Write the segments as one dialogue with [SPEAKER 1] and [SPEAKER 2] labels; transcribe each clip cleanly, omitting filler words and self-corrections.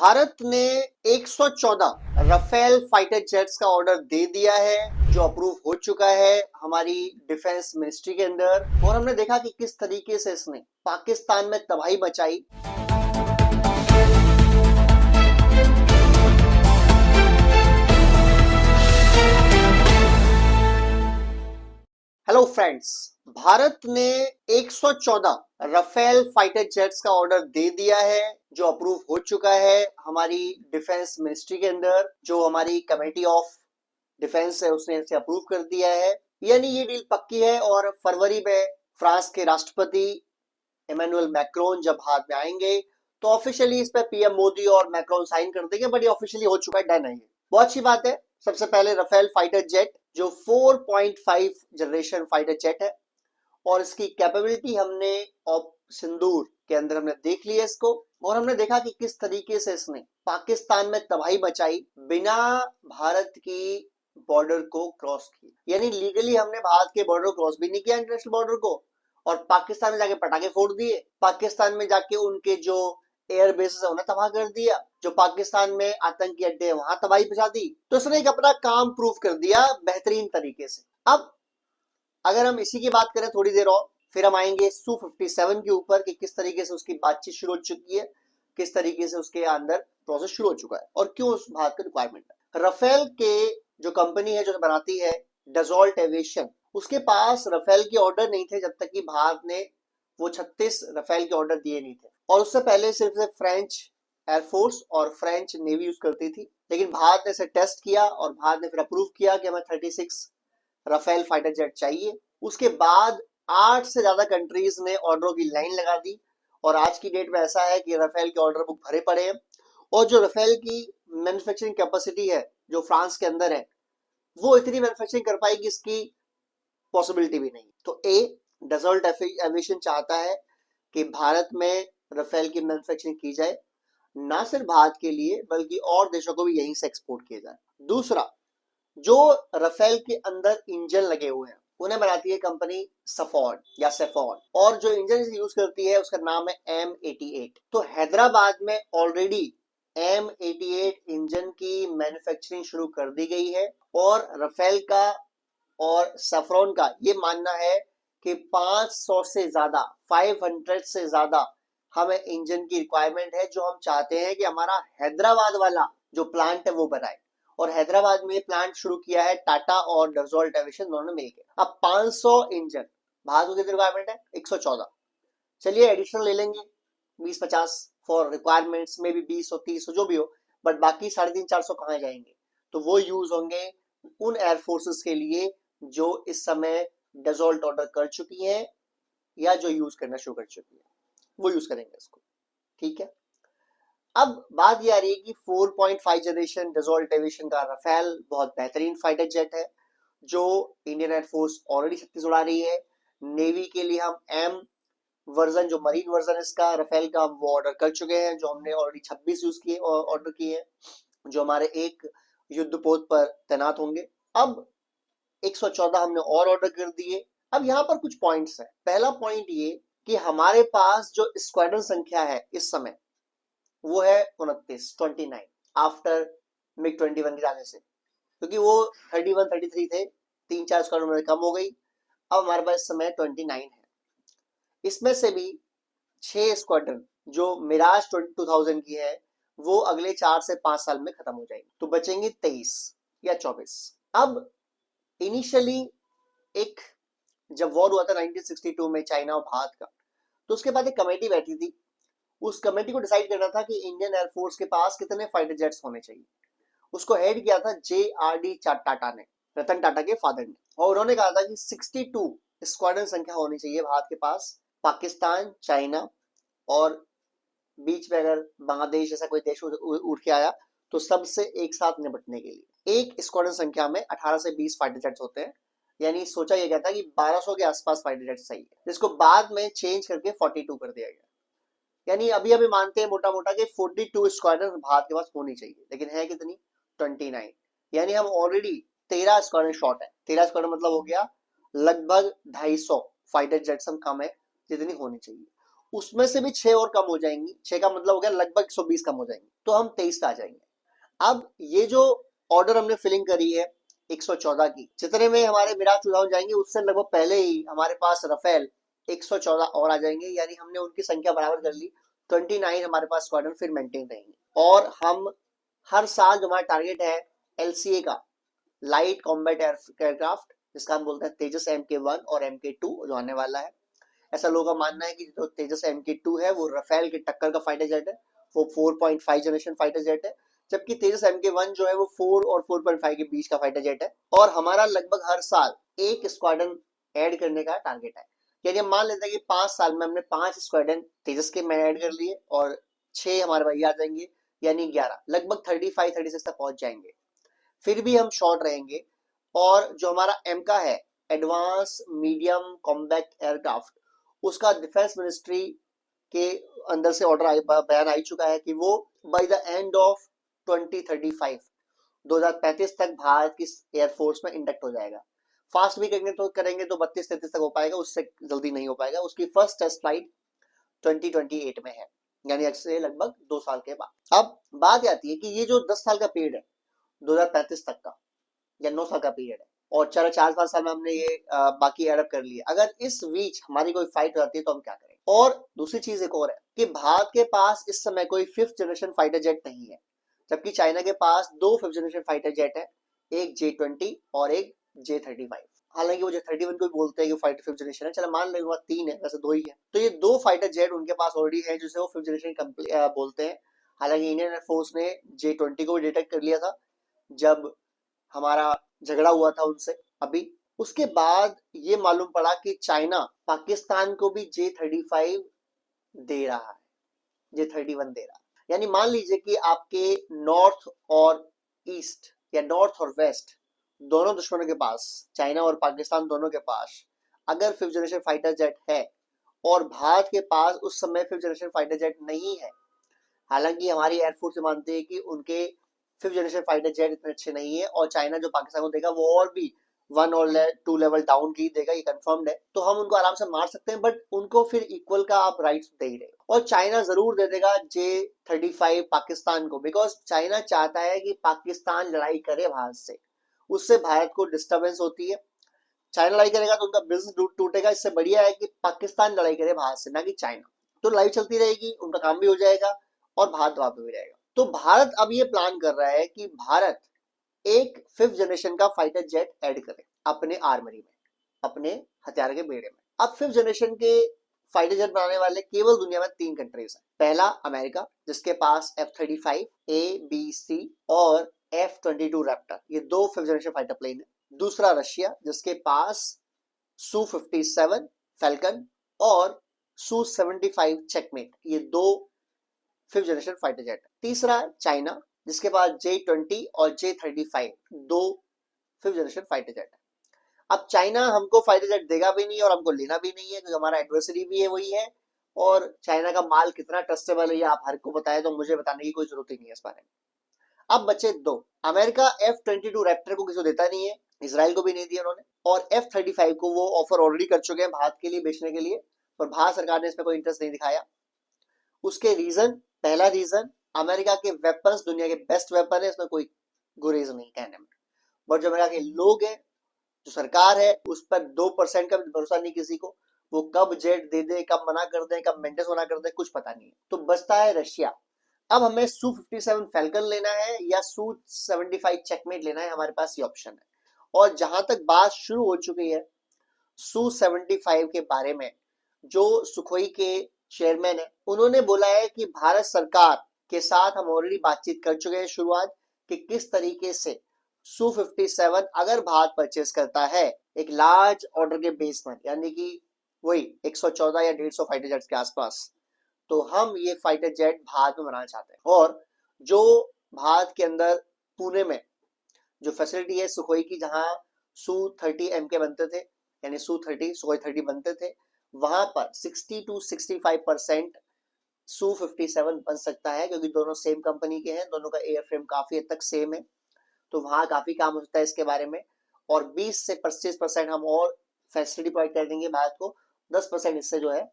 [SPEAKER 1] भारत ने 114 Rafale fighter jets का order दे दिया है जो अप्रूव हो चुका है हमारी डिफेंस मिनिस्ट्री के अंदर। और हमने देखा कि किस तरीके से इसने पाकिस्तान में तबाही मचाई। हेलो फ्रेंड्स, भारत ने 114 राफेल फाइटर जेट्स का ऑर्डर दे दिया है जो अप्रूव हो चुका है हमारी डिफेंस मिनिस्ट्री के अंदर। जो हमारी कमेटी ऑफ डिफेंस है उसने इसे अप्रूव कर दिया है, यानी ये डील पक्की है। और फरवरी में फ्रांस के राष्ट्रपति इमैनुअल मैक्रोन जब हाथ में आएंगे तो ऑफिशियली इस पर पीएम मोदी और मैक्रोन साइन कर देंगे। बट ये ऑफिशियली हो चुका है, डन है। बहुत अच्छी बात है। सबसे पहले राफेल फाइटर जेट जो 4.5 जनरेशन फाइटर जेट है और इसकी कैपेबिलिटी हमने सिंदूर के अंदर हमने देख लिया इसको। और हमने देखा कि किस तरीके से इसने पाकिस्तान में तबाही मचाई बिना भारत की बॉर्डर को क्रॉस किए। यानी लीगली हमने भारत के बॉर्डर क्रॉस भी नहीं किया, इंटरनेशनल बॉर्डर को, और पाकिस्तान में जाके पटाखे फोड़ दिए। पाकिस्तान में जाके उनके जो एयर बेसेस है उन्हें तबाह कर दिया, जो पाकिस्तान में आतंकी अड्डे वहां तबाही पहुंचा दी। तो उसने एक अपना काम प्रूव कर दिया बेहतरीन तरीके से। अब अगर हम इसी की बात करें थोड़ी देर और, फिर हम आएंगे Su-57 के ऊपर कि किस तरीके से उसकी बातचीत शुरू हो चुकी है, किस तरीके से उसके अंदर प्रोसेस शुरू हो चुका है और क्यों उस भारत का रिक्वायरमेंट है। राफेल के जो कंपनी है जो बनाती है डसॉल्ट एविएशन, उसके पास राफेल के ऑर्डर नहीं थे जब तक कि भारत ने वो 36 राफेल के ऑर्डर दिए नहीं थे। और उससे पहले सिर्फ फ्रेंच एयरफोर्स और फ्रेंच नेवी यूज करती थी। लेकिन भारत ने इसे टेस्ट किया और भारत ने फिर अप्रूव किया कि हमें 36 राफेल फाइटर जेट चाहिए। उसके बाद 8 से ज्यादा कंट्रीज ने ऑर्डरों की लाइन लगा दी और आज की डेट में ऐसा है कि राफेल के ऑर्डर बुक भरे पड़े हैं। और जो राफेल की मैन्युफैक्चरिंग कैपेसिटी है जो फ्रांस के अंदर है वो इतनी मैन्युफैक्चरिंग कर पाएगी इसकी पॉसिबिलिटी भी नहीं। तो डसॉल्ट एविएशन चाहता है कि भारत में राफेल की मैन्युफैक्चरिंग की जाए, ना सिर्फ भारत के लिए बल्कि और देशों को भी यहीं से एक्सपोर्ट किया जाए। दूसरा, जो राफेल के अंदर इंजन लगे हुए हैं उन्हें बनाती है कंपनी सफॉर्ड या सेफॉर्ड, और जो इंजन यूज करती है उसका नाम है M88। तो हैदराबाद में ऑलरेडी M88 इंजन की मैन्युफैक्चरिंग शुरू कर दी गई है। और राफेल का और सफरॉन का ये मानना है कि 500 से ज्यादा 500 से ज्यादा हमें इंजन की रिक्वायरमेंट है, जो हम चाहते हैं कि हमारा हैदराबाद वाला जो प्लांट है वो बनाए। और हैदराबाद में ये प्लांट शुरू किया है टाटा और डसॉल्ट एविएशन दोनों ने मिलकर। अब 500 इंजन, भारत को कितनी रिक्वायरमेंट है? 114। चलिए एडिशनल ले लेंगे 20-50 फॉर रिक्वायरमेंट्स में भी 20 और 30 जो भी हो, बट बाकी 350-400 कहाँ जाएंगे? तो वो यूज होंगे उन एयरफोर्सेस के लिए जो इस समय डसॉल्ट ऑर्डर कर चुकी है या जो यूज करना शुरू कर चुकी है, वो यूज करेंगे इसको। ठीक है। अब बात ये आ रही है कि 4.5 जनरेशन डसॉल्ट एविएशन का राफेल बहुत बेहतरीन फाइटर जेट है जो इंडियन एयरफोर्स ऑलरेडी 36 उड़ा रही है। नेवी के लिए हम M वर्जन, जो मरीन वर्जन इसका राफेल का, वो ऑर्डर कर चुके हैं, जो हमने ऑलरेडी 26 यूज किए और ऑर्डर किए हैं, जो हमारे एक युद्धपोत पर तैनात होंगे। अब 114 हमने और ऑर्डर कर दिए। अब यहाँ पर कुछ पॉइंट्स हैं। पहला पॉइंट ये कि हमारे पास जो स्क्वाड्रन संख्या है इस समय वो है 29 आफ्टर मिग 21 के जाने से, क्योंकि वो 31-33 थे, 3-4 स्क्वाड्रन में कम हो गई। अब हमारे पास इस समय 29 है। इसमें से भी 6 स्क्वाड्रन जो मिराज 2000 की है वो अगले 4 से 5 साल में खत्म हो जाएगी, तो बचेंगे 23 या 24। अब इनिशियली एक जब वॉर हुआ था 1962 में चाइना और भारत का, तो उसके बाद एक कमेटी बैठी थी। उस कमेटी को डिसाइड करना था कि इंडियन एयरफोर्स के पास कितने फाइटर जेट्स होने चाहिए। उसको हेड किया था JRD टाटा ने, रतन टाटा के फादर ने। और उन्होंने कहा था कि 62 स्क्वाड्रन संख्या होनी चाहिए भारत के पास। पाकिस्तान, चाइना और बीच में अगर बांग्लादेश जैसा कोई देश उठ के आया तो सबसे एक साथ निपटने के लिए एक स्क्वाड्रन संख्या में 18 से 20 फाइटर जेट्स होते हैं। यानी सोचा यह गया था कि 1200 के आसपास फाइटर जेट्स चाहिए, जिसको बाद में चेंज करके 42 कर दिया गया। यानी अभी अभी मानते हैं मोटा मोटा कि 42 स्क्वाड्रन भारत के पास होनी चाहिए, लेकिन है कितनी? 29। यानी हम ऑलरेडी 13 स्क्वाड्रन शॉर्ट है। 13 स्क्वाड्रन मतलब हो गया लगभग 250 फाइटर जेट्स हम कम है जितनी होनी चाहिए। उसमें से भी 6 और कम हो जाएंगी, 6 का मतलब हो गया लगभग 120 कम हो जाएंगी, तो हम 23 पे आ जाएंगे। अब ये जो ऑर्डर हमने फिलिंग करी है 114 की, जितने में हमारे मिराज 2000 जाएंगे उससे लगभग पहले ही हमारे पास रफेल 114 और आ जाएंगे, यानी हमने उनकी संख्या बराबर कर ली। 29 हमारे पास स्क्वाड्रन फिर मेंटेन रहेंगे। और हम हर साल जो हमारा टारगेट है एलसीए का, लाइट कॉम्बैट एयरक्राफ्ट, जिसका हम बोलते हैं तेजस MK1 और MK2 जो आने वाला है, ऐसा लोगों का मानना है कि जो तेजस MK2 है वो रफेल के टक्कर का फाइटर जेट है, वो 4.5 जनरेशन फाइटर जेट है, जबकि तेजस MK1 जो है वो 4 और 4.5 के बीच का फाइटर जेट है। और हमारा लगभग हर साल एक स्क्वाड्रन ऐड करने का टारगेट है, यानी हम मान लेते हैं कि 5 साल में हमने 5 स्क्वाड्रन तेजस के में ऐड कर लिए और 6 हमारे भैया आ जाएंगे, यानी 11, लगभग 35-36 तक पहुंच जाएंगे। फिर भी हम शॉर्ट रहेंगे। और जो हमारा एम का है, एडवांस मीडियम कॉम्बैक्ट एयरक्राफ्ट, उसका डिफेंस मिनिस्ट्री के अंदर से ऑर्डर बयान आ चुका है कि वो बाय द एंड ऑफ 2035 2035 तक भारत की एयरफोर्स में इंडक्ट हो जाएगा। फास्ट भी करेंगे तो 32-33 तक हो पाएगा, उससे जल्दी नहीं हो पाएगा। उसकी फर्स्ट टेस्ट फ्लाइट 2028 में है, यानी से लगभग 2 साल के बाद। अब बात आती है कि ये जो 10 साल का पीरियड है 2035 तक का, या 9 साल का पीरियड है, और 4-5 साल में हमने ये बाकी एडअप कर लिया, अगर इस बीच हमारी कोई फाइट हो जाती है तो हम क्या करें। और दूसरी चीज एक और है कि भारत के पास इस समय कोई 5th जनरेशन फाइटर जेट नहीं है, जबकि चाइना के पास 2 5th जनरेशन फाइटर जेट है, एक J-20 और एक J-35। हालांकि वो J-31 को भी बोलते हैं कि फाइटर 5th जनरेशन है, चलो मान लेंगे वो 3 है, वैसे 2 ही है। तो ये 2 फाइटर जेट उनके पास ऑलरेडी है जिसे वो 5th जनरेशन बोलते हैं। हालांकि इंडियन एयरफोर्स ने J-20 को भी डिटेक्ट कर लिया था जब हमारा झगड़ा हुआ था उनसे अभी। उसके बाद ये मालूम पड़ा कि चाइना पाकिस्तान को भी J-35 दे रहा है, J-31 दे रहा है। यानी मान लीजिए कि आपके नॉर्थ और ईस्ट या नॉर्थ और वेस्ट दोनों दुश्मनों के पास, चाइना और पाकिस्तान दोनों के पास अगर 5th जनरेशन फाइटर जेट है और भारत के पास उस समय 5th जनरेशन फाइटर जेट नहीं है, हालांकि हमारी एयरफोर्स मानती है कि उनके 5th जनरेशन फाइटर जेट इतने अच्छे नहीं है और चाइना जो पाकिस्तान को देगा वो और भी 1 और 2 लेवल डाउन की देगा, ये कंफर्म्ड है, तो हम उनको आराम से मार सकते हैं, बट उनको फिर इक्वल का आप राइट्स दे ही रहे। और चाइना जरूर दे देगा J-35 पाकिस्तान को, बिकॉज चाइना चाहता है कि पाकिस्तान लड़ाई करे भारत से, उससे भारत को डिस्टर्बेंस होती है। चाइना लड़ाई करेगा तो उनका बिजनेस टूटेगा, इससे बढ़िया है कि पाकिस्तान लड़ाई करे भारत से, ना कि चाइना। तो लड़ाई चलती रहेगी, उनका काम भी हो जाएगा और भारत वहां पे भी रहेगा। तो भारत अब ये प्लान कर रहा है कि भारत एक 5th जनरेशन का फाइटर जेट ऐड करे अपने आर्मरी में, अपने हथियार के बेड़े में। अब 5th जनरेशन के फाइटर जेट बनाने वाले केवल दुनिया में 3 कंट्रीज हैं। पहला अमेरिका, जिसके पास F-35 A, B, C और F-22 रैप्टर, ये 2 5th जनरेशन फाइटर प्लेन है। दूसरा रशिया, जिसके पास Su-57 फैल्कन और Su-75 चेकमेट, ये 2 5th जनरेशन फाइटर जेट है। तीसरा चाइना, जिसके पास J-20 और J-35 2 5th generation fighter jet है। अब चाइना हमको फाइटर जेट देगा भी नहीं और हमको लेना भी नहीं है, क्योंकि हमारा एडवर्सरी भी है वही है, और चाइना का माल कितना ट्रस्टेबल है ये आप हर को बताए, तो मुझे बताने की कोई जरूरत ही नहीं है इस बारे में। अब बचे 2, अमेरिका F-22 रैप्टर को किसी को देता नहीं है, इसराइल को भी नहीं दिया उन्होंने, और F-35 को वो ऑफर ऑलरेडी कर चुके हैं भारत के लिए बेचने के लिए, पर भारत सरकार ने इसमें कोई इंटरेस्ट नहीं दिखाया। उसके रीजन, पहला रीजन, अमेरिका के वेपन्स दुनिया के बेस्ट वेपन है, इसमें कोई गुरेज नहीं कहने में, बट जो अमेरिका के लोग हैं, जो सरकार है, उस पर 2% का भी भरोसा नहीं किसी को, वो कब जेट दे दे, कब मना कर दे, कब मेंटेनेंस मना कर दे, कुछ पता नहीं है। तो बचता है रशिया। अब हमें Su-57 फैल्कन लेना है या Su-75 चेकमेट लेना है, हमारे पास ये ऑप्शन है। और जहां तक बात शुरू हो चुकी है Su-75 के बारे में, जो सुखोई के चेयरमैन है, उन्होंने बोला है कि भारत सरकार के साथ हम ऑलरेडी बातचीत कर चुके हैं शुरुआत, कि किस तरीके से Su-57 अगर भारत परचेस करता है एक लार्ज ऑर्डर के बेस पर, यानी कि वही 114 या 150 फाइटर जेट्स के आसपास, तो हम ये फाइटर जेट भारत में बनाना चाहते हैं। और जो भारत के अंदर पुणे में जो फैसिलिटी है सुखोई की, जहां Su-30 MK बनते थे, यानी Su-30 सुखोई 30 बनते थे, वहां पर 60-65% Su-57 बन सकता है, क्योंकि दोनों सेम कंपनी के हैं, दोनों का एयरफ्रेम काफी हद तक सेम है, तो वहां काफी काम हो सकता है इसके बारे में। और 20 से 25% हम और फैसिलिटी प्रोवाइड कर देंगे भारत को, 10% इससे जो है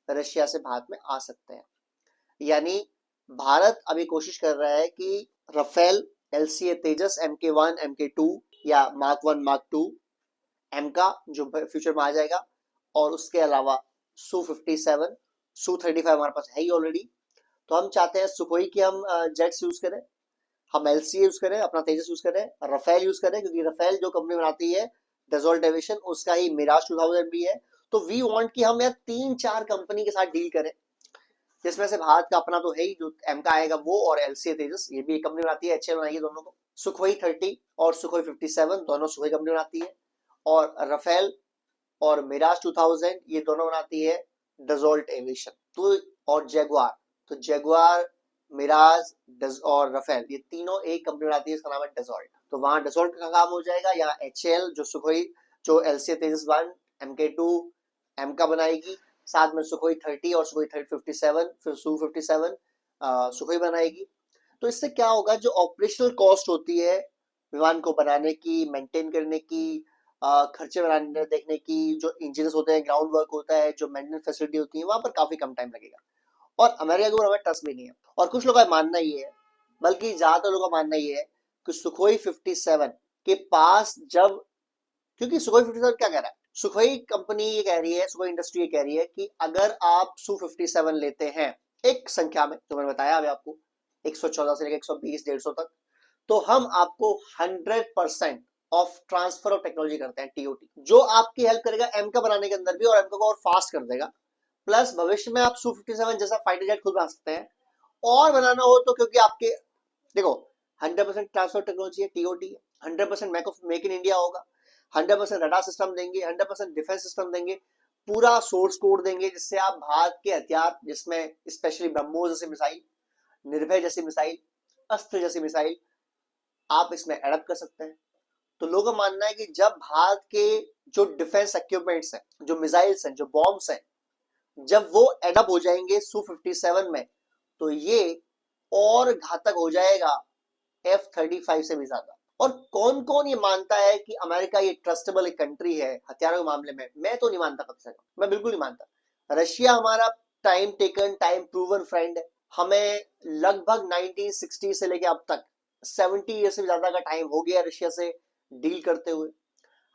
[SPEAKER 1] रशिया से भारत में आ सकते हैं। यानी भारत अभी कोशिश कर रहा है कि राफेल, LCA तेजस MK1 MK2 या मार्क 1 मार्क 2 एम का जो फ्यूचर में आ जाएगा, और उसके अलावा Su-57, Su-35 हमारे पास है ही ऑलरेडी। तो हम चाहते हैं सुखोई की हम जेट्स यूज करें, हम LCA यूज करें, अपना तेजस यूज करें, राफेल यूज करें, क्योंकि राफेल जो कंपनी बनाती है डसॉल्ट एविएशन, उसका ही मिराज 2000 भी है। तो वी वांट कि हम यार 3-4 कंपनी के साथ डील करें, जिसमें से भारत का अपना तो है ही, जो एम का आएगा वो, और LCA तेजस ये भी एक कंपनी बनाती है, HAL बनाई है दोनों को। सुखोई 30 और सुखोई 57 दोनों सुखोई कंपनी बनाती है, और राफेल और मिराज 2000 ये दोनों बनाती है डसॉल्ट एविएशन। तो और जैगुआर, तो जैगुआर, मिराज और राफेल ये तीनों एक कंपनी बनाती है, इसका नाम है डसॉल्ट। तो वहां डसॉल्ट का काम हो जाएगा, या HAL जो सुखोई जो LCA तेजस 1 MK2 एम का बनाएगी, साथ में सुखोई 30 और सुखोई 57 फिर Su-57 सुखोई बनाएगी। तो इससे क्या होगा, जो ऑपरेशनल कॉस्ट होती है विमान को बनाने की, मेंटेन करने की, खर्चे बनाने देखने की, जो इंजीनियर्स होते हैं, ग्राउंड वर्क होता है, जो मेंटेनेंस फैसिलिटी होती है, वहां पर काफी कम टाइम लगेगा, और अमेरिका के ऊपर हमें ट्रस्ट भी नहीं है। और कुछ लोगों का मानना ये है, बल्कि ज्यादातर लोगों का मानना ये है कि सुखोई 57 के पास जब, क्योंकि सुखोई 57 क्या कह रहा है, सुखोई कंपनी ये कह रही है, सुखोई इंडस्ट्री ये कह रही है कि अगर आप Su-57 लेते हैं एक संख्या में, जो मैंने बताया अभी आपको 114 से लेकर 120 150 तक, तो हम आपको 100% ऑफ ट्रांसफर ऑफ टेक्नोलॉजी करते हैं, TOT, जो आपकी हेल्प करेगा एम का बनाने के अंदर भी, और एम को और फास्ट कर देगा। प्लस भविष्य में आप Su-57 जैसा फाइटर जेट खुद बना सकते हैं, और बनाना हो तो, क्योंकि आपके देखो 100% ट्रांसफर टेक्नोलॉजी है, TOT है, 100% मेक इन इंडिया होगा, 100% रडार सिस्टम देंगे, 100% डिफेंस सिस्टम देंगे, पूरा सोर्स कोड देंगे, जिससे आप भारत के हथियार, जिसमें स्पेशली ब्रह्मोस जैसे मिसाइल, निर्भय जैसी मिसाइल, अस्त्र जैसी मिसाइल, आप इसमें एडप्ट कर सकते हैं। तो लोगों का मानना है कि जब भारत के जो डिफेंस इक्विपमेंट्स हैं, जो मिसाइल्स हैं, जो बॉम्ब्स हैं, जब वो एडप्ट हो जाएंगे Su-57 में, तो ये और घातक हो जाएगा F-35 से भी ज्यादा। और कौन कौन ये मानता है कि अमेरिका ये ट्रस्टेबल एक कंट्री है हथियारों के मामले में? मैं तो नहीं मानता, कब से मैं बिल्कुल नहीं मानता। रशिया हमारा time taken, time proven friend है। हमें लगभग 1960 से लेके अब तक 70 ईयर से ज्यादा का टाइम हो गया रशिया से डील करते हुए।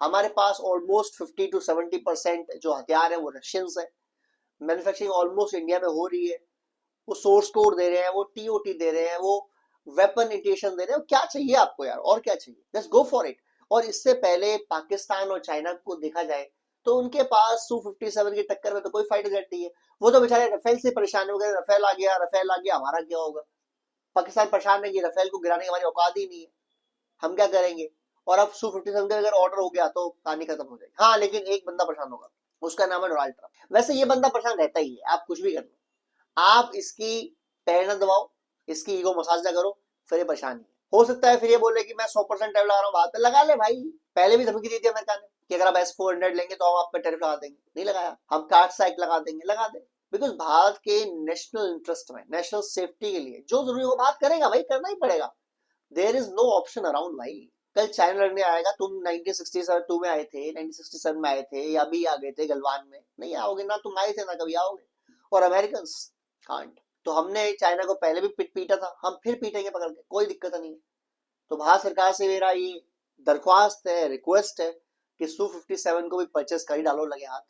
[SPEAKER 1] हमारे पास ऑलमोस्ट 50 to 70% जो हथियार है वो रशियंस है। मैन्युफैक्चरिंग ऑलमोस्ट इंडिया में हो रही है, वो सोर्स कोड दे रहे हैं, वो TOT दे रहे हैं, वो वेपन इंटेशन दे रहे हैं। क्या चाहिए आपको यार, और क्या चाहिए, जस्ट गो फॉर इट। और इससे पहले पाकिस्तान और चाइना को देखा जाए तो उनके पास Su-57 की टक्कर में तो कोई फाइटर जेट नहीं है, वो तो बेचारे रफेल से परेशान हो गए, रफेल आ गया, रफेल आ गया, हमारा क्या होगा। पाकिस्तान परेशान है कि रफेल को गिराने की हमारी औकात ही नहीं है, हम क्या करेंगे। और अब Su-57 का अगर ऑर्डर हो गया तो कहानी खत्म हो जाएगी। हाँ, लेकिन एक बंदा परेशान होगा, उसका नाम है डोनाल्ड ट्रंप। वैसे ये बंदा परेशान रहता ही है, आप कुछ भी कर लो, आप इसकी पैर न दबाओ, इसकी ईगो मसाज ना करो, फिर ये परेशान है। हो सकता है फिर ये बोले कि मैं 100% टैरिफ लगा रहा हूँ, बात पे लगा ले भाई। पहले भी धमकी दी थी अमेरिका ने कि अगर आप S-400 लेंगे तो हम आप पे टैरिफ लगा देंगे, नहीं लगाया। हम कार्ड साइक लगा देंगे, लगा दे, बिकॉज भारत के नेशनल इंटरेस्ट में, नेशनल सेफ्टी के लिए जो जरूरी वो बात करेगा भाई, करना ही पड़ेगा। There is no option around भाई। कल चाइना लड़ने आएगा, तुम 1967 में आए थे, 1967 में आए थे, या अभी आ गए थे गलवान में, नहीं आओगे ना, तुम आए थे ना कभी आओगे। और अमेरिकन कांट। तो हमने चाइना को पहले भी पीटा था, हम फिर पीटेंगे पकड़ के, कोई दिक्कत नहीं है। तो भारत सरकार से मेरा ये दरख्वास्त है, रिक्वेस्ट है कि Su-57 को भी परचेस कर ही डालो लगे हाथ।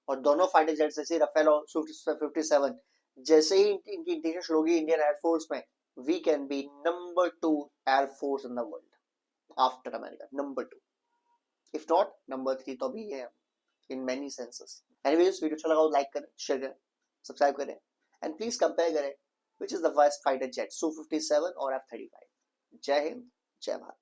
[SPEAKER 1] और दोनों फाइटर जेट जैसे राफेल और Su-57 जैसे ही इनकी इंटीग्रेशन शुरू होगी इंडियन एयरफोर्स में, we can be number 2 air force in the world after America, number 2, if not number 3 तो भी है in many senses. Anyways, video अच्छा लगा तो लाइक करें, शेयर करें, सब्सक्राइब करें, एंड प्लीज कंपेयर करें which is the best fighter jet, Su-57 और F-35। जय हिंद, जय भारत।